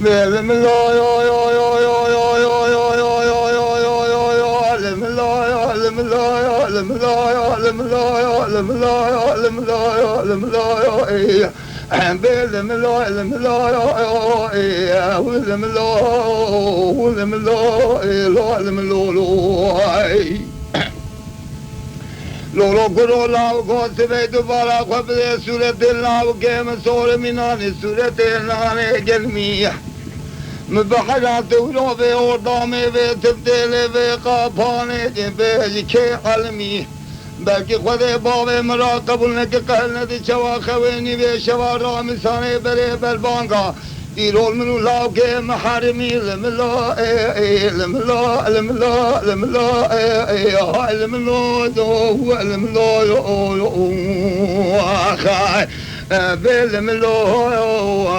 بسم الله يا يا يا يا يا يا يا يا يا يا يا يا علم الله يا علم الله يا علم الله يا علم الله يا علم الله يا علم الله يا علم الله يا إيه بسم الله علم الله يا إيه علم الله علم الله لا علم الله لولو کرو لاو کو سبے دوبارہ خبر صورت لاو کے مسور منان صورت نانے گلمی مبحرات ولو بے اردامے بے تبدیلے بے قافانے جن بے جکے علمی بلکہ خود باب مراقب لکہ قہلت شوا خوینی بے شوا رامسانے برے بلبانگا يرول منو لاو كي محارمي علم الله علم الله علم الله علم الله علم الله علم الله خاي بعلم الله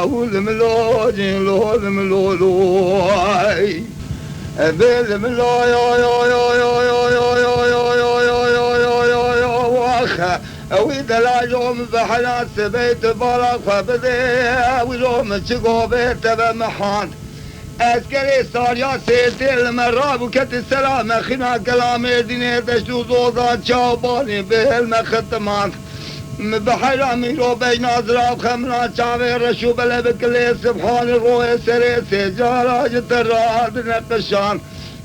علم الله جن الله علم الله بعلم الله يا يا يا يا يا يا يا يا يا يا يا يا واخا وإذا لا يوم بحلات بيت بارك فبدي ويوم تشقو بيت بمحان أسكري صار يا سيدي المراب وكت السلام خنا كلام ديني تشدو زوضات شاباني بالمختمان بحرام يرو بين أزراف خمرات شاوي رشو بلا بكلي سبحان الروح سري سجارة جتراد نقشان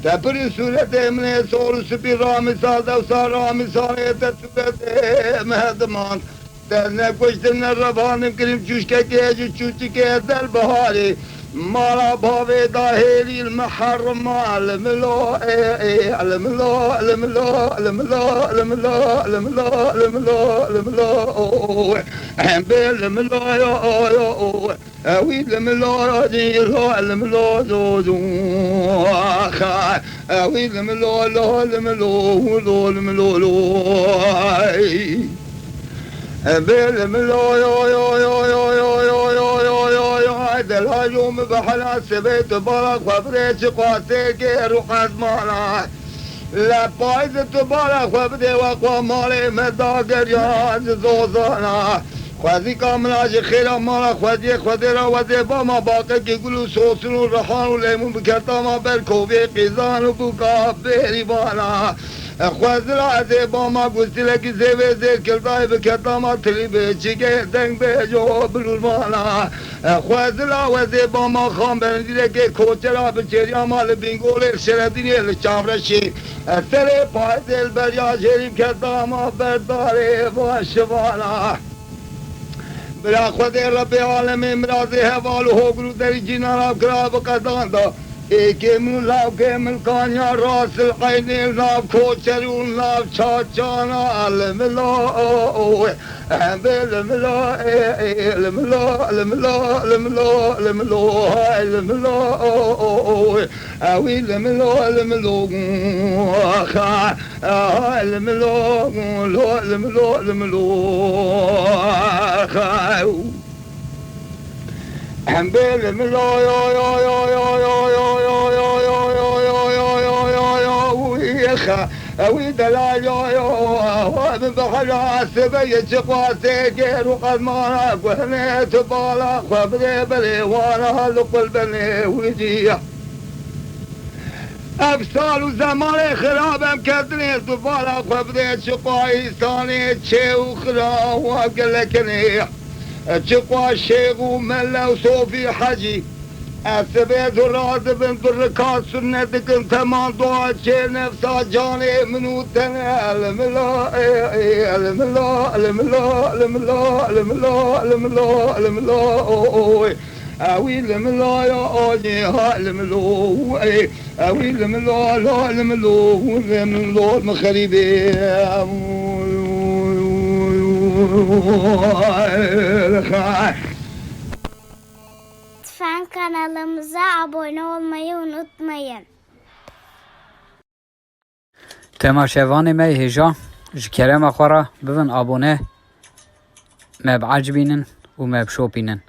تبري سورة من سور سبي رامسال دوسا رامسال تسورة مهدمان تزنه کشتن ربانم کریم چوشکه که چوچی که در بهاری مالا باوی داهلی المحرم علم الله علم الله علم الله علم الله علم الله علم الله علم الله علم الله بعلم الله يا أويد لم الله دين علم الله زوزو خا أويد لم الله لم الله لم الله بعلم الله يا دل يوم بحلا سبيت بارك خبرت قاسك روح مالا لا بايز تبارك خبرت وقوا مالي مداقر يا زوزانا خوازی کاملاج خیرا مالا خوازی را وزی با ما باقی که گلو سوسن و رحان و لیمون بکرتا ما برکوبی قیزان و بکا بری بالا خوازی را ازی با ما گستی لکی زیوی زیر کلتای بکرتا ما تلی بیچی که دنگ بیجو بلول بالا خوازی را وزی با ما خان برندی لکی کوچه را بچری مال بینگول شردینی لچامرشی سر پای دل بریا شریف کرتا ما برداری باش بالا بلا خود رب العالمین مرازی حوال و حقرو دری جینا را کراب قدان دا ایکی من لاب که ملکان یا راس القینی لاب کوچرون لاب چاچانا علم الله علم الله علم الله علم الله علم الله علم الله علم الله اوی علم الله علم الله خا علم الله علم الله علم الله خا بعلم الله يا أويد لا يا من بحر سبي شقواتي غير وقد ما وهنيت بالا خبري بلي وانا لقل بني وجيه افسال و زمان خرابم کردنی دوباره خبري شقوای ثاني چه و خراب و گلکنی چقوا شیخ و مله و صوفی حجی اسبیت و راضبن برکات سنت کن تمام دعا چه نفسا جان منو تن علم الله علم الله علم الله علم الله علم الله علم الله علم الله اوی علم الله یا آجی علم الله اوی علم الله لا علم الله علم الله المخریبی Lütfen kanalımıza abone olmayı unutmayın. تماشاواني مي هجا جكرم أخورا بفن أبونه ما بعجبينن وما بشوبينن